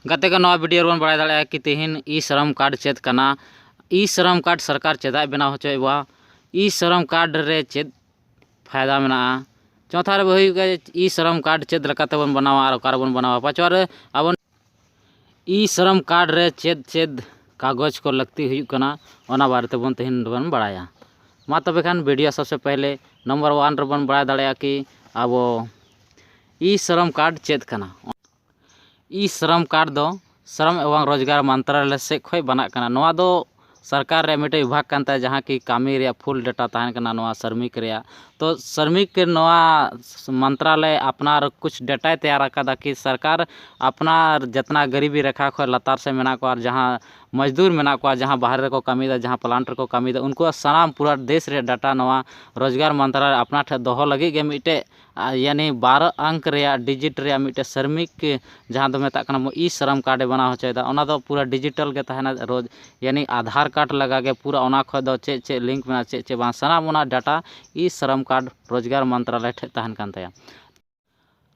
गते को नवा वीडियो बन बड़ा दाड़ा कि तेहन ई श्रम कार्ड चेद कना ई श्रम कार्ड सरकार चेदा बनाव होचोबा ई श्रम कार्ड रे चेद फायदा मेना चौथा रे हुई ई श्रम कार्ड चेद लकाते बन बनावा और कार बन बनावा पांचवा रे अब ई श्रम कार्ड रे चेद चेद कागज को लगती हुई कना ओना बारे ते बन तेहन बन बड़ाया मा तबे खान वीडियो सबसे पहले नंबर 1 रे बन बड़ा दाड़ा कि अब ई श्रम कार्ड चेद कना ई श्रम कार्ड दो श्रम एवं रोजगार मंत्रालय से खय बना कना नवा दो सरकार रे मिटे विभाग कानता जहाँ की कामी रे फुल डाटा तहन कना नवा श्रमिक रे तो श्रमिक के नवा मंत्रालय अपना कुछ डाटा तैयार कदा कि सरकार अपना जितना गरीबी रेखा खय लतार से मेना को और जहाँ मजदूर मेना को जहाँ बाहर को कमी दा जहाँ प्लांट को कमी दा उनको सानाम पूरा देश रे डाटा नवा रोजगार मंत्रालय अपना ठे दोहो लगी गे मिटे यानी 12 अंक रे डिजिट रे मिटे श्रमिक जहाँ दो मेता कना ई श्रम कार्ड बना होचेदा ओना दो पूरा डिजिटल के तहना रोज यानी आधार कार्ड लगा के पूरा ओना खय दो चे चे लिंक में चे चे बा सानाम ओना डाटा ई श्रम कार्ड रोजगार मंत्रालय ठे तहन कान तया।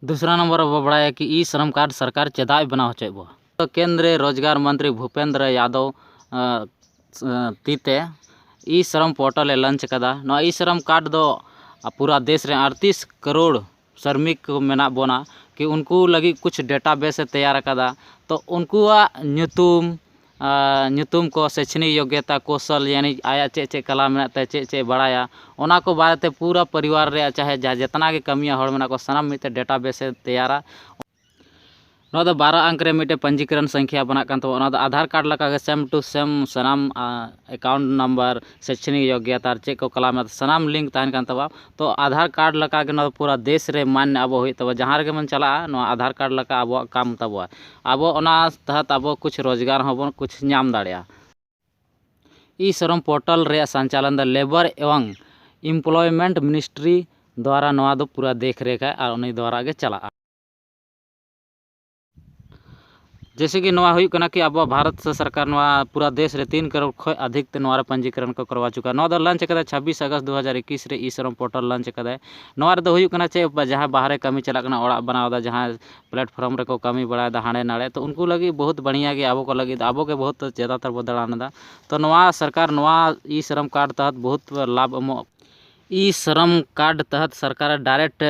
दूसरा नंबर बड़ाया कि ई श्रम कार्ड सरकार चेदा बना होचेबो तो केंद्रीय रोजगार मंत्री भूपेंद्र यादव तीते ई श्रम पोर्टल लॉन्च कदा नो ई श्रम कार्ड दो पूरा देश रे 38 करोड़ श्रमिक मेना बोना कि उनको लगी कुछ डेटाबेस तैयार कदा तो उनको ᱧᱩᱛᱩᱢ को शैक्षणिक योग्यता कौशल यानी आया चे चे कला में चे चे बड़ाया ओना को बारे पूरा परिवार रे चाहे जहाँ जितना के कमिया हड़ में को सनाम मिते डेटाबेस तैयारा 12 अंक रे मिटे पंजीकरण संख्या बना आधार कार्ड लगा सेम टू सेम सनाम अकाउंट नंबर शैक्षणिक योग्यता चे को कला में सनाम लिंक तहन कान तबा तो आधार कार्ड लगा के पूरा देश रे मान्य अब हुई तब जहाँ रे मन चला आधार कार्ड लगा अब काम तब अब ओना तहत अब कुछ रोजगार होबन कुछ नाम दाड़िया ई श्रम पोर्टल रे संचालन द लेबर एवं एम्प्लॉयमेंट मिनिस्ट्री द्वारा नवा दो पूरा देख रेख है और उन्हीं द्वारा के चला जैसे कि नवा हुई कना कि अब भारत से सरकार नवा पूरा देश रे 3 करोड़ खय अधिक नवा पंजीकरण को करवा चुका नवा लॉन्च कदा 26 अगस्त 2021 रे ई श्रम पोर्टल लॉन्च कदा नवा रे हुई कना चे जहां बाहर कमी चला कना ओड़ा बनावदा जहां प्लेटफॉर्म रे को कमी बढ़ादा हाणे नाड़े तो उनको लगी बहुत बढ़िया गे आबो को लगी आबो के बहुत ज्यादातर बदलानदा तो नवा सरकार नवा ई श्रम कार्ड तहत बहुत लाभ ई श्रम कार्ड तहत सरकार डायरेक्ट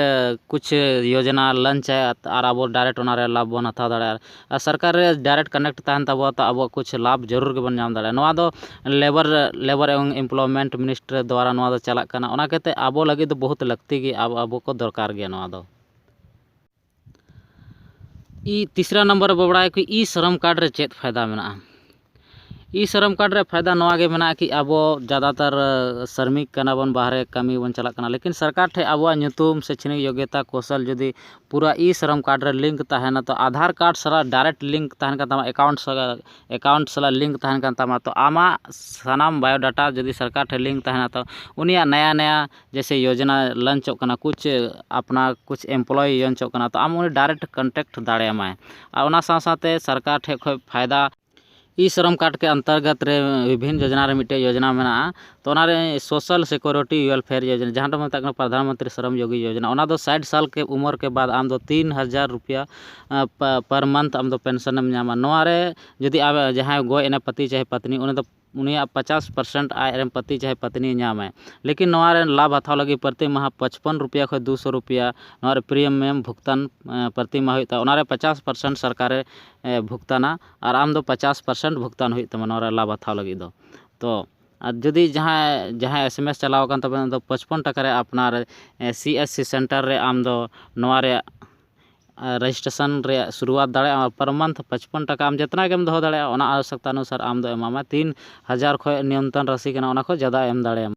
कुछ योजना लॉन्च है और अब डायरेक्ट ओना लाभ बन हता दाड़ा सरकार डायरेक्ट कनेक्ट तहन तब तो अब कुछ लाभ जरूर के बन नाम दाड़ा नवा दो लेबर एवं एम्प्लॉयमेंट मिनिस्टर द्वारा नवा दो चला कना ओना कहते अब लगे तो बहुत लगती कि अब को दरकार गया नवा दो ई तीसरा नंबर बबड़ा कि ई श्रम कार्ड रे चेत फायदा मेना ई श्रम कार्ड रे फायदा नवा के मेना कि अब ज़्यादातर श्रमिक कना बन बाहर कमी बन चला कना लेकिन सरकार ठे अब ᱧᱩᱛᱩᱢ शैक्षणिक योग्यता कौशल जदि पूरा ई श्रम कार्ड रे लिंक तहना तो आधार कार्ड सला डायरेक्ट लिंक तहन का तमा अकाउंट सला लिंक तहन का तमा तो आमा सनाम बायोडाटा जदि सरकार ठे लिंक तहना तो उनिया नया नया जैसे योजना लॉन्च कना कुछ अपना कुछ एम्प्लॉय लॉन्च कना तो आम उनी डायरेक्ट कांटेक्ट दाड़े माय और ओना साथे सरकार ठे खय फायदा ई श्रम कार्ड के अंतर्गत रे विभिन्न योजना रे मिटे योजना मेना तो ओना रे सोशल सिक्योरिटी वेलफेयर योजना जहाँ मतलब प्रधानमंत्री श्रम योगी योजना ओना दो 60 साल के उम्र के बाद आम दो 3000 रुपया पर मंथ आम दो पेंशन में नामा नवा रे यदि जहाँ गो एना पति चाहे पत्नी उन्हें तो उन्हें 50% आय पति चाहे पत्नी नाम है लेकिन नवा रे लाभ हथाव लगी प्रति माह 55 रुपया खो 200 रुपया नवा रे प्रीमियम भुगतान प्रति माह होता ओना रे 50% सरकार भुगताना और आम दो 50% भुगतान होता नवा रे लाभ हथाव लगी दो तो जदि जहाँ जहाँ SMS चलाव कान तब 55 टका रे अपना CSC सेंटर रे आम दो नवा रे रजिस्ट्रेशन रे शुरुआत दाड़े पर मंथ 55 टका आम जितना के दो दाड़े आवश्यकता अनुसार आम दो एमा 3000 खो न्यूनतम राशि के ना ज़्यादा एम दाड़े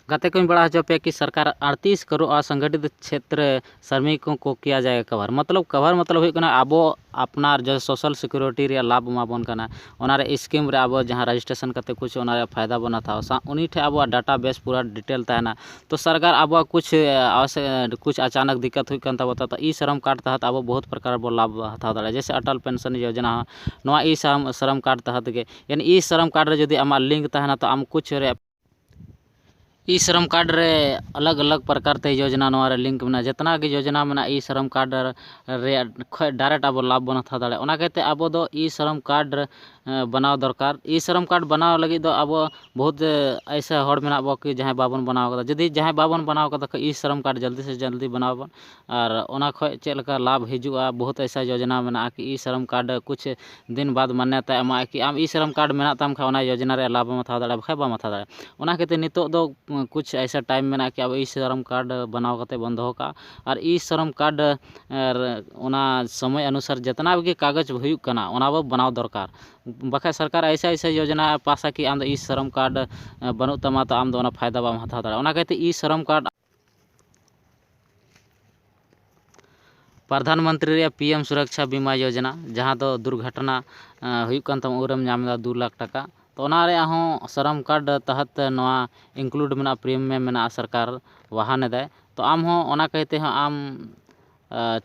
गते को बड़ा जो पे कि सरकार 38 करोड़ असंगठित क्षेत्र श्रमिकों को किया जाएगा कवर मतलब हुई कना अब अपना जो सोशल सिक्योरिटी रे लाभ माबन कना ओना रे स्कीम रे अब जहाँ रजिस्ट्रेशन करते कुछ ओना रे फायदा बना था उन्हीं ठे अब डाटा बेस पूरा डिटेल तहना तो सरकार अब कुछ अचानक दिक्कत हुई कन तब तो ई श्रम कार्ड तहत अब बहुत प्रकार बो लाभ हथाव दाड़ा जैसे अटल पेंशन योजना नवा ई श्रम कार्ड तहत के यानी ई श्रम कार्ड रे यदि आम लिंक तहना तो आम कुछ रे ई श्रम कार्ड रे अलग अलग प्रकार ते योजना नवा रे लिंक में जितना की योजना में ई श्रम कार्ड रे डायरेक्ट अब लाभ बन था दाड़े ओना कहते अब दो ई श्रम कार्ड बनाव दरकार ई श्रम कार्ड बनाव लगी दो अब बहुत ऐसा हड़ में बो कि जहाँ बाबन बनाव जदि जहाँ बाबन बनाव ई श्रम कार्ड जल्दी से जल्दी बनाव और ओना खय चेलका लाभ हिजुआ बहुत ऐसा योजना में कि ई श्रम कार्ड कुछ दिन बाद मान्यता एमा कि आम ई श्रम कार्ड में ताम खा योजना रे लाभ मथा दाड़े बखा बा मथा दाड़े ओना कहते नितो दो कुछ ऐसा टाइम में कि अब ई श्रम कार्ड बनाव कते बंद हो का और ई श्रम कार्ड ओना समय अनुसार जितना भी कागज हुई कना ओना वो बनाव दरकार बखा सरकार ऐसा ऐसा योजना पासा कि आम ई श्रम कार्ड बनू तमा तो आम दो फायदा बाम हता दाड़ा ओना कहते ई श्रम कार्ड प्रधानमंत्री पीएम सुरक्षा बीमा योजना जहाँ दो दुर्घटना हुई कन तम उरम नाम 2 लाख टाका तो ओना रे हों श्रम कार्ड तहत नवा इंक्लूड में प्रीमियम में सरकार वाहन दे तो आम हों ओना कहते हैं आम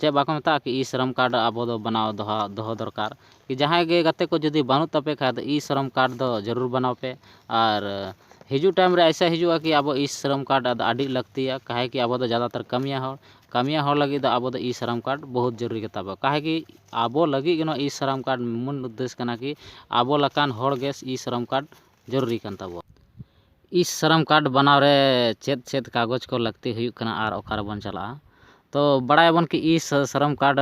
चे बाको मता कि ई श्रम कार्ड अब दो बनाव दो दरकार कि जहाँ गे गते को जदि बनू तपे खा तो ई श्रम कार्ड दो जरूर बनाव पे और हिजू टाइम रे ऐसा हिजुआ कि अब ई श्रम कार्ड आदि लगती है काहे कि अब ज़्यादातर कमिया हो लगी अब ई श्रम कार्ड बहुत जरूरी गेता काहे कि अब लगी ई श्रम कार्ड मूल उद्देश्य कना कि अब लकान हर गे ई श्रम कार्ड जरूरी कन ताबो ई श्रम कार्ड बनाव रे चेद कागज को लगती हुई कना और ओकार बन चला तो बड़ाबन कि ई श्रम कार्ड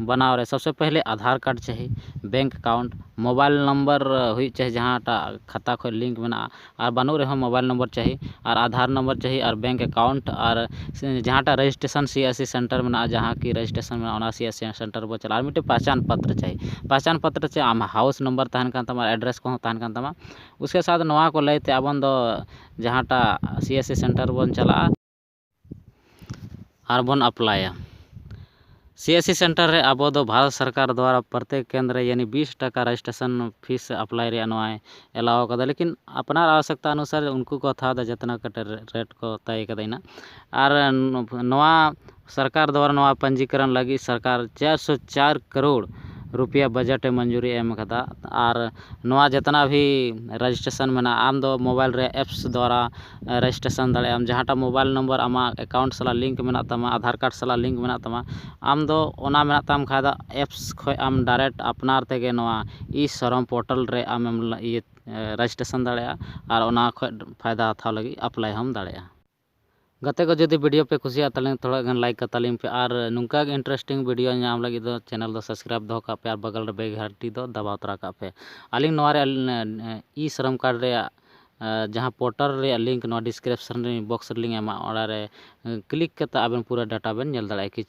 बनाव रे सबसे पहले आधार कार्ड चाहिए बैंक अकाउंट मोबाइल नंबर हुई चाहिए जहाँ खाता खो लिंक में और बनू रहे मोबाइल नंबर चाहिए और आधार नंबर चाहिए और बैंक अकाउंट और जहाँ रजिस्ट्रेशन CSC सेंटर में जहाँ की रजिस्ट्रेशन में CSC सेंटर पर चला और मिट्टे पहचान पत्र चाहिए आम हाउस नंबर तहन कान तमा एड्रेस को तहन कान तमा उसके साथ नवा को लेते आबन दो जहाँ CSC सेंटर बन चला और बन अप्लाया CSC सेंटर रे अब दो भारत सरकार द्वारा प्रत्येक केंद्र यानी 20 टका रजिस्ट्रेशन फीस अप्लाई रे नवा एलाव कदा लेकिन अपना आवश्यकता अनुसार उनको को था जितना कटे रेट को तय कदा और नवा सरकार द्वारा नवा पंजीकरण लगी सरकार 404 करोड़ रुपया बजट मंजूरी एम कदा और नवा जितना भी रजिस्ट्रेशन में आम दो मोबाइल रे एप्स द्वारा रजिस्ट्रेशन दाड़े आम जहाँ मोबाइल नंबर आमा अकाउंट सला लिंक में तमा आधार कार्ड सला लिंक में तमा आम दो ओना में ताम खादा एप्स खो आम डायरेक्ट अपनार तेगे नवा ई श्रम पोर्टल रे आम ये रजिस्ट्रेशन दाड़े और ओना खो फायदा हाथाव लगी अप्लाई हम दाड़े गते को जदि वीडियो पे कुसिया तले थोड़ा गन लाइक का तालीम पे और नुका इंटरेस्टिंग वीडियो नाम लगी दो चैनल दो सब्सक्राइब दो का पे और बगल रे बेग घंटी दो दबाव तरा का पे आलिंग नवा रे ई श्रम कार्ड रे जहाँ पोर्टल रे लिंक नो डिस्क्रिप्शन बॉक्स लिंक एमा ओड़ा रे क्लिक करता आबन पूरा डाटा बन नेल दाड़े कि